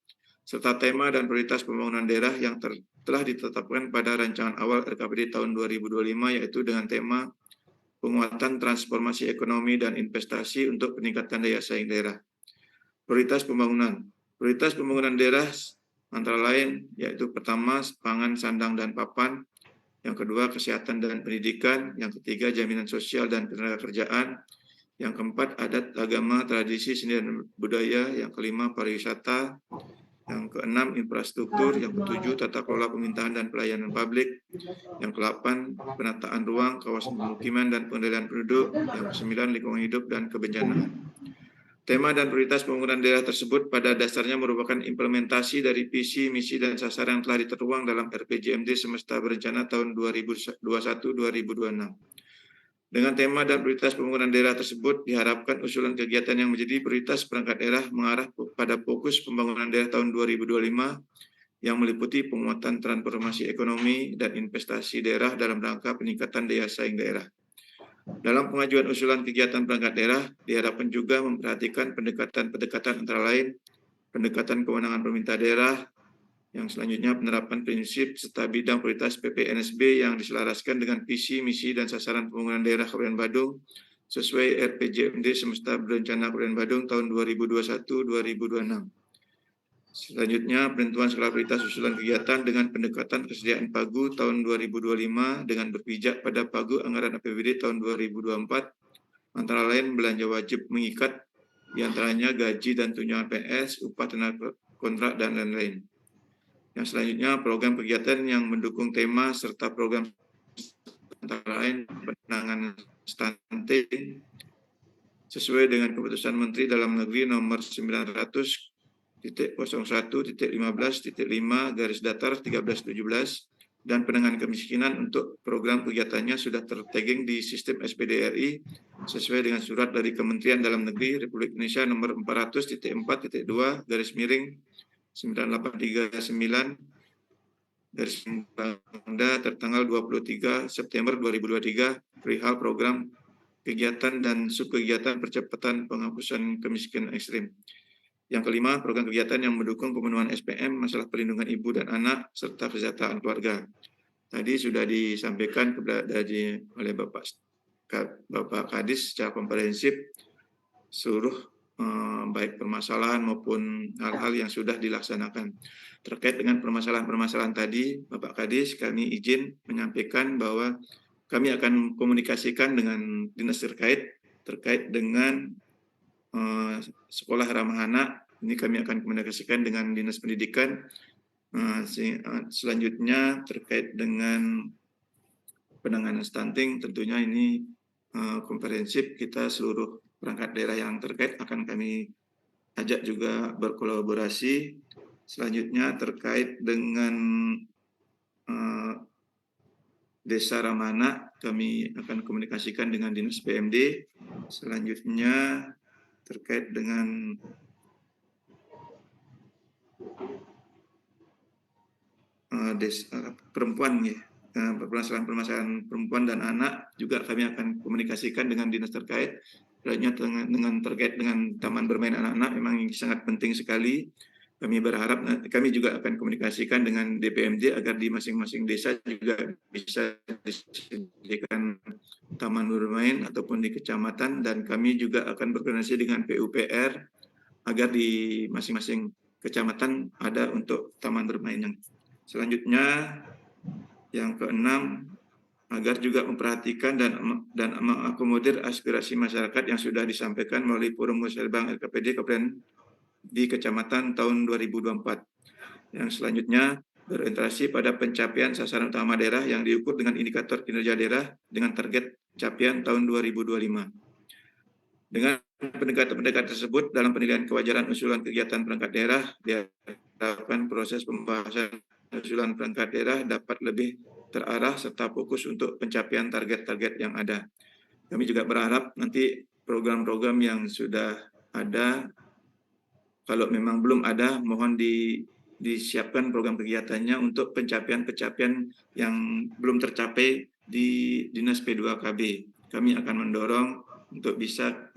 serta tema dan prioritas pembangunan daerah yang telah ditetapkan pada rancangan awal RKPD tahun 2025, yaitu dengan tema penguatan transformasi ekonomi dan investasi untuk peningkatan daya saing daerah. Prioritas pembangunan daerah antara lain yaitu pertama, pangan, sandang, dan papan, yang kedua, kesehatan dan pendidikan, yang ketiga, jaminan sosial dan ketenagakerjaan, yang keempat, adat, agama, tradisi, seni dan budaya, yang kelima, pariwisata, yang keenam, infrastruktur, yang ketujuh, tata kelola pemerintahan dan pelayanan publik, yang kedelapan, penataan ruang, kawasan pemukiman dan pengendalian penduduk, yang kesembilan, lingkungan hidup dan kebencanaan. Tema dan prioritas pembangunan daerah tersebut pada dasarnya merupakan implementasi dari visi, misi, dan sasaran yang telah ditertuang dalam RPJMD semesta berencana tahun 2021-2026. Dengan tema dan prioritas pembangunan daerah tersebut, diharapkan usulan kegiatan yang menjadi prioritas perangkat daerah mengarah pada fokus pembangunan daerah tahun 2025 yang meliputi penguatan transformasi ekonomi dan investasi daerah dalam rangka peningkatan daya saing daerah. Dalam pengajuan usulan kegiatan perangkat daerah, diharapkan juga memperhatikan pendekatan-pendekatan antara lain, pendekatan kewenangan pemerintah daerah, yang selanjutnya penerapan prinsip serta bidang prioritas PPNSB yang diselaraskan dengan visi, misi, dan sasaran pembangunan daerah Kabupaten Badung sesuai RPJMD semesta berencana Kabupaten Badung tahun 2021-2026. Selanjutnya, penentuan skala prioritas usulan kegiatan dengan pendekatan kesediaan pagu tahun 2025 dengan berpijak pada pagu anggaran APBD tahun 2024, antara lain belanja wajib mengikat, diantaranya gaji dan tunjangan PNS, upah tenaga kontrak, dan lain-lain. Yang selanjutnya, program kegiatan yang mendukung tema serta program antara lain penanganan stunting sesuai dengan keputusan Menteri Dalam Negeri nomor 900.01.15.5/1317 dan penanganan kemiskinan untuk program kegiatannya sudah tertagging di sistem SPDRI sesuai dengan surat dari Kementerian Dalam Negeri Republik Indonesia nomor 400.4.2/9839 tertanggal 23 September 2023 perihal program kegiatan dan subkegiatan percepatan penghapusan kemiskinan ekstrim. Yang kelima, program kegiatan yang mendukung pemenuhan SPM, masalah perlindungan ibu dan anak, serta kesejahteraan keluarga. Tadi sudah disampaikan oleh Bapak Kadis secara komprehensif seluruh baik permasalahan maupun hal-hal yang sudah dilaksanakan. Terkait dengan permasalahan-permasalahan tadi, Bapak Kadis, kami izin menyampaikan bahwa kami akan komunikasikan dengan dinas terkait dengan sekolah ramah anak. Ini kami akan komunikasikan dengan dinas pendidikan. Selanjutnya terkait dengan penanganan stunting, tentunya ini komprehensif, kita seluruh perangkat daerah yang terkait akan kami ajak juga berkolaborasi. Selanjutnya terkait dengan Desa Ramah Anak, kami akan komunikasikan dengan dinas PMD. Selanjutnya terkait dengan perempuan, ya, permasalahan perempuan dan anak juga kami akan komunikasikan dengan dinas terkait. Selanjutnya dengan terkait dengan taman bermain anak-anak memang sangat penting sekali. Kami berharap kami juga akan komunikasikan dengan DPMD agar di masing-masing desa juga bisa disediakan taman bermain ataupun di kecamatan, dan kami juga akan berkoordinasi dengan PUPR agar di masing-masing kecamatan ada untuk taman bermain. Yang selanjutnya, yang keenam, agar juga memperhatikan dan mengakomodir aspirasi masyarakat yang sudah disampaikan melalui forum musyawarah LKPD Kabupaten di kecamatan tahun 2024. Yang selanjutnya, berorientasi pada pencapaian sasaran utama daerah yang diukur dengan indikator kinerja daerah dengan target capaian tahun 2025. Dengan pendekatan-pendekatan tersebut, dalam penilaian kewajaran usulan kegiatan perangkat daerah, diharapkan proses pembahasan usulan perangkat daerah dapat lebih terarah serta fokus untuk pencapaian target-target yang ada. Kami juga berharap nanti program-program yang sudah ada kalau memang belum ada, mohon disiapkan program kegiatannya untuk pencapaian-pencapaian yang belum tercapai di Dinas P2KB. Kami akan mendorong untuk bisa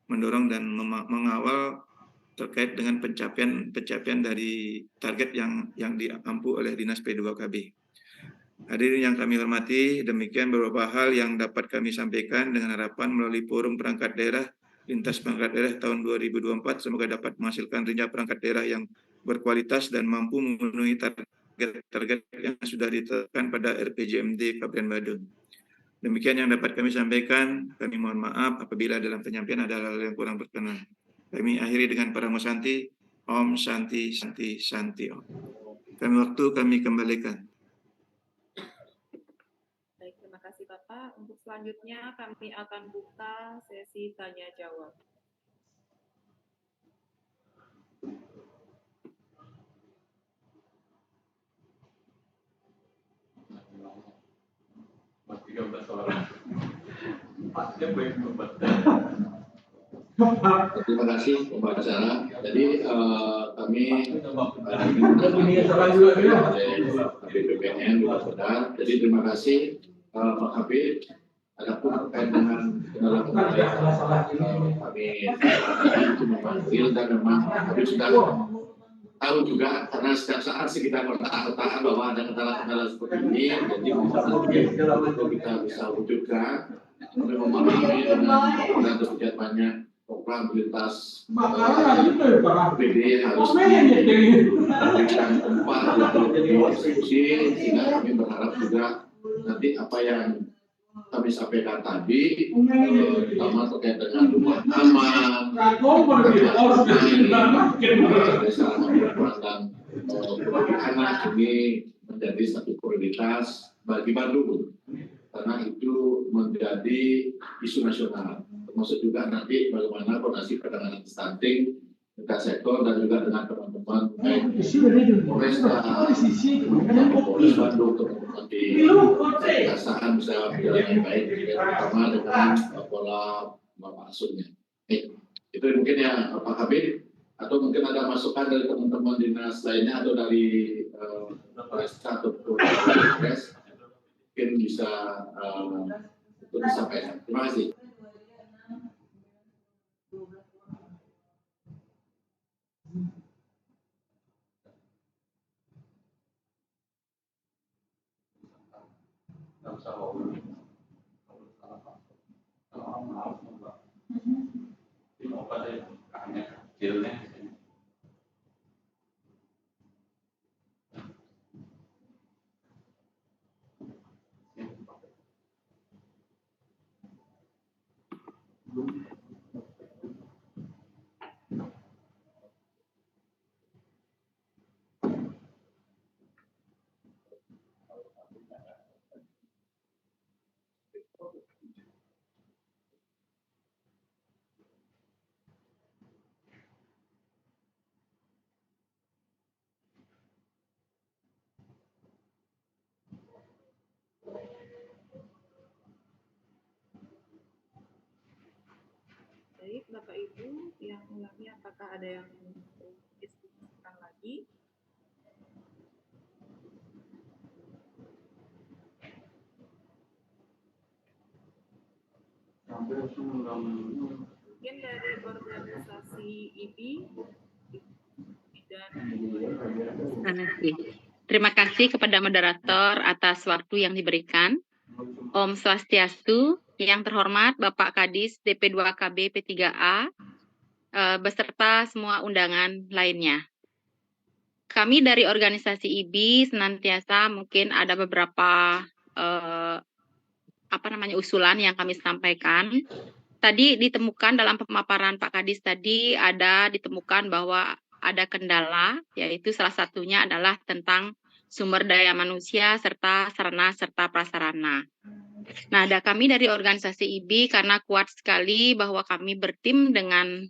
mendorong dan mengawal terkait dengan pencapaian dari target yang diampu oleh Dinas P2KB. Hadirin yang kami hormati, demikian beberapa hal yang dapat kami sampaikan dengan harapan melalui forum perangkat daerah, lintas perangkat daerah tahun 2024, semoga dapat menghasilkan kinerja perangkat daerah yang berkualitas dan mampu memenuhi target-target yang sudah ditetapkan pada RPJMD Kabupaten Badung. Demikian yang dapat kami sampaikan, kami mohon maaf apabila dalam penyampaian ada hal-hal yang kurang berkenan. Kami akhiri dengan para Santi, Om Santi, Santi, Santi Om. Kami kembalikan. Terima kasih Bapak. Untuk selanjutnya kami akan buka sesi tanya jawab. Terima kasih pembicara. Jadi kami BPPN Benar. Jadi terima kasih Pak Habib. Adapun terkait dengan kendala kami itu memanggil dan memang kami sudah tahu juga karena setiap saat sih kita bertahan bahwa ada kendala-kendala seperti ini. Jadi untuk kita bisa wujudkan, kami memahami dengan terlihat banyak program lintas PD harus diberikan tempat untuk dieksekusi, sehingga kami berharap juga nanti apa yang kami sampaikan tadi, terutama terkait dengan rumah aman, desa perempuan dan anak ini menjadi satu prioritas bagi Bandung, karena itu menjadi isu nasional. Termasuk juga nanti bagaimana koordinasi penanganan stunting lintas sektor dan juga dengan teman-teman baik Polres Bandung, teman-teman di kejaksaan bisa berjalan yang baik, terutama dengan pola Bapak Asunnya. Itu mungkin ya Pak Habib, atau mungkin ada masukan dari teman-teman dinas lainnya atau dari Polres atau Polres, mungkin bisa untuk disampaikan. Terima kasih. Baik, Bapak Ibu yang ulangi, apakah ada yang diskusikan lagi? Mungkin dari organisasi IBI dan terima kasih kepada moderator atas waktu yang diberikan. Om Swastiastu, yang terhormat Bapak Kadis DP2KB P3A, beserta semua undangan lainnya. Kami dari organisasi IBI senantiasa mungkin ada beberapa usulan yang kami sampaikan. Tadi ditemukan dalam pemaparan Pak Kadis tadi ditemukan bahwa ada kendala, yaitu salah satunya adalah tentang sumber daya manusia serta sarana serta prasarana. Nah, kami dari organisasi IBI karena kuat sekali bahwa kami bertim dengan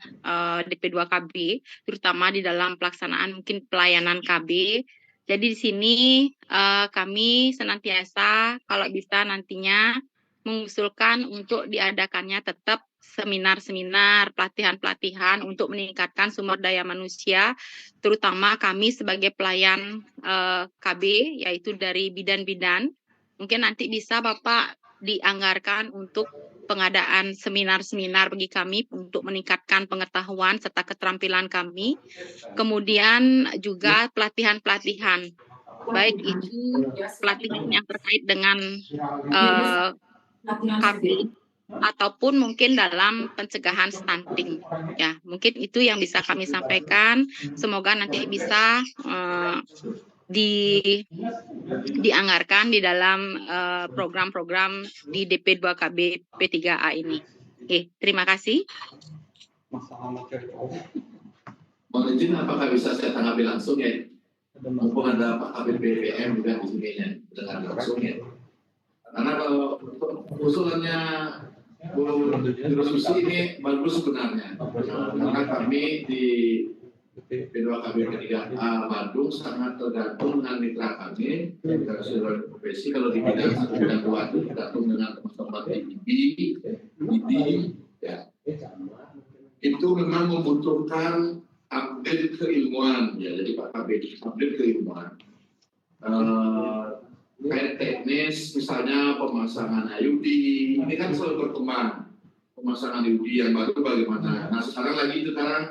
DP2KB, terutama di dalam pelaksanaan mungkin pelayanan KB. Jadi di sini kami senantiasa kalau bisa nantinya mengusulkan untuk diadakannya tetap seminar-seminar, pelatihan-pelatihan untuk meningkatkan sumber daya manusia, terutama kami sebagai pelayan KB, yaitu dari bidan-bidan. Mungkin nanti bisa Bapak dianggarkan untuk pengadaan seminar-seminar bagi kami untuk meningkatkan pengetahuan serta keterampilan kami. Kemudian juga pelatihan-pelatihan, baik itu pelatihan yang terkait dengan KB ataupun mungkin dalam pencegahan stunting. Ya, mungkin itu yang bisa kami sampaikan. Semoga nanti bisa dianggarkan di dalam program-program di DP2KB P3A ini. Oke, terima kasih. Mohon izin, apakah bisa saya tanggapi langsung ya? Mumpung ada Pak Kabit BPM juga di sini ya, dengan langsung ya. Karena kalau usulannya Bu Susi ini bagus sebenarnya, karena kami di P2KB P3A Bandung sangat tergantung dengan mitra kami dari seluruh profesi. Kalau di bidang 1 dan 2 itu tergantung dengan teman-teman IDI, ya. Itu memang membutuhkan update keilmuan, ya. Jadi Pak Kabit update keilmuan. Kayak teknis, misalnya pemasangan IUD, ini kan selalu berkembang. Pemasangan IUD yang baru bagaimana? Nah sekarang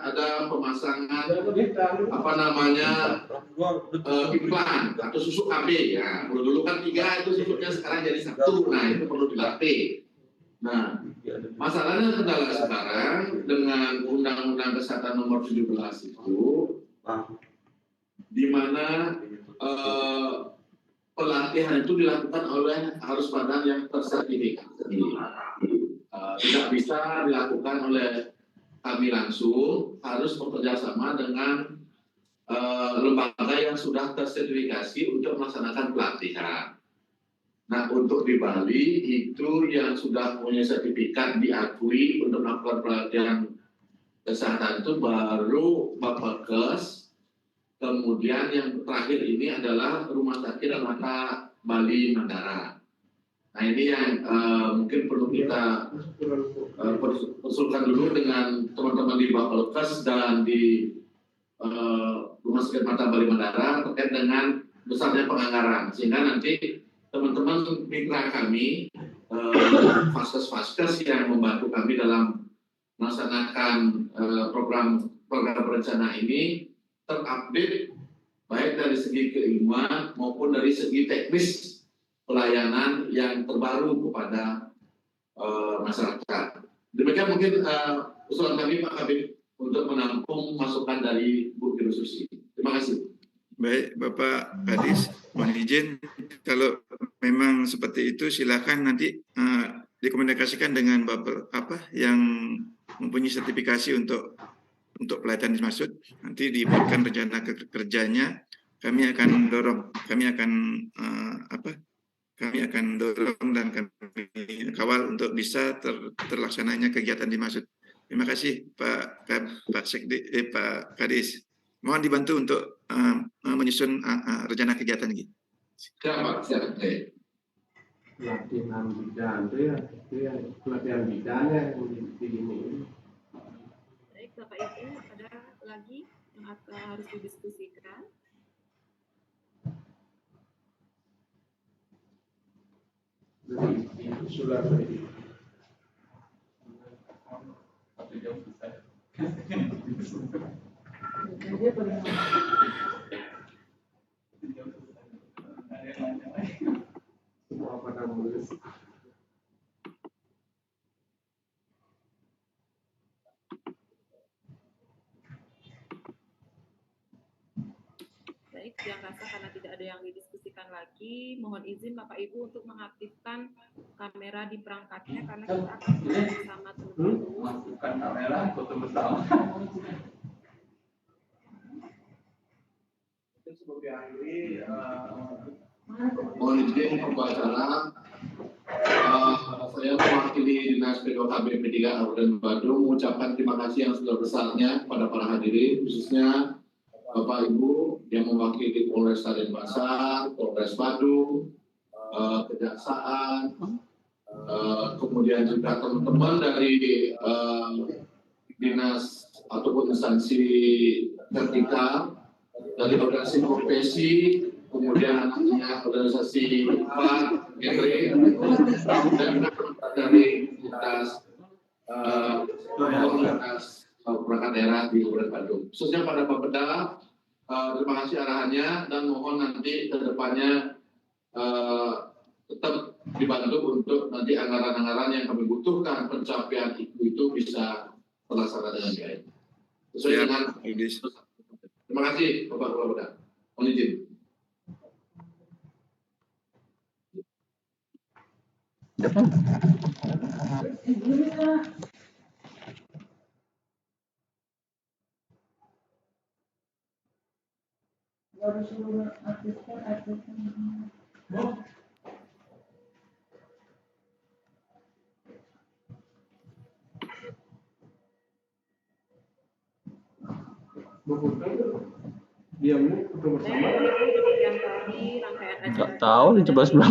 ada pemasangan implan atau susu KB ya. Dulu kan 3 itu susuknya, sekarang jadi 1. Nah itu perlu dilatih. Nah masalahnya kendala sekarang dengan Undang-Undang Kesehatan Nomor 17 itu, di mana pelatihan itu dilakukan oleh harus badan yang tersertifikasi. Tidak bisa dilakukan oleh kami langsung, harus bekerja sama dengan lembaga yang sudah tersertifikasi untuk melaksanakan pelatihan. Nah, untuk di Bali itu yang sudah punya sertifikat diakui untuk melakukan pelatihan kesehatan itu baru Bapakes. Kemudian yang terakhir ini adalah Rumah Sakit Mata Bali Mandara. Nah ini yang mungkin perlu kita konsulkan dulu dengan teman-teman di Bapakes dan di Rumah Sakit Mata Bali Mandara terkait dengan besarnya penganggaran, sehingga nanti teman-teman mitra kami, vaskes-vaskes yang membantu kami dalam melaksanakan program berencana ini terupdate baik dari segi keilmuan maupun dari segi teknis pelayanan yang terbaru kepada masyarakat. Demikian mungkin usulan kami Pak Kabit untuk menampung masukan dari Bu Susi. Terima kasih. Baik, Bapak Kadis, mohon izin kalau memang seperti itu silakan nanti dikomunikasikan dengan Bapak yang mempunyai sertifikasi untuk pelatihan dimaksud, nanti dibuatkan rencana kerjanya. Kami akan dorong, kami akan dorong dan kami kawal untuk bisa terlaksananya kegiatan dimaksud. Terima kasih Pak Kadis. Mohon dibantu untuk menyusun rencana kegiatan ini. Siap, siap. Pelatihan bidan itu ya pelatihan bidannya yang di ini. Baik, Bapak Ibu, ada lagi yang harus didiskusikan? Sudah semua pada mulus. Baik, yang rasa karena tidak ada yang didiskusikan lagi, mohon izin Bapak Ibu untuk mengaktifkan kamera di perangkatnya karena kita akan bersama terus. Masukkan kamera, foto bersama. Sebagai ahli, mohon izin pembicara, saya mewakili Dinas P2KB P3A Kabupaten Bandung mengucapkan terima kasih yang sebesar-besarnya kepada para hadirin, khususnya Bapak Ibu yang mewakili Polres Denpasar, Polres Bandung, Kejaksaan, kemudian juga teman-teman dari dinas ataupun instansi vertikal, dari organisasi profesi, kemudian anaknya organisasi FAR, GRE, dan dari dinas perangkat daerah di Kabupaten Bandung. Khususnya pada Bapeda, terima kasih arahannya dan mohon nanti ke depannya tetap dibantu untuk nanti anggaran-anggaran yang kami butuhkan pencapaian itu bisa terlaksana dengan baik. Sesuai dengan terima kasih Bapak Kapolda. Mohon izin. Diamnya foto bersama. Demikian kami rangkaian acara. Nggak tahu nih, coba 19.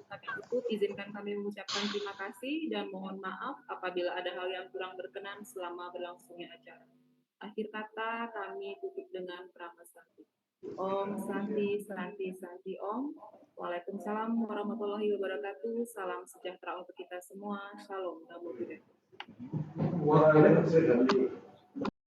Kami tutup, izinkan kami mengucapkan terima kasih dan mohon maaf apabila ada hal yang kurang berkenan selama berlangsungnya acara. Akhir kata kami tutup dengan Prama Santi. Om Santi Santi Santi Om. Waalaikumsalam warahmatullahi wabarakatuh. Salam sejahtera untuk kita semua. Shalom. Namo Buddhaya. Wah, ini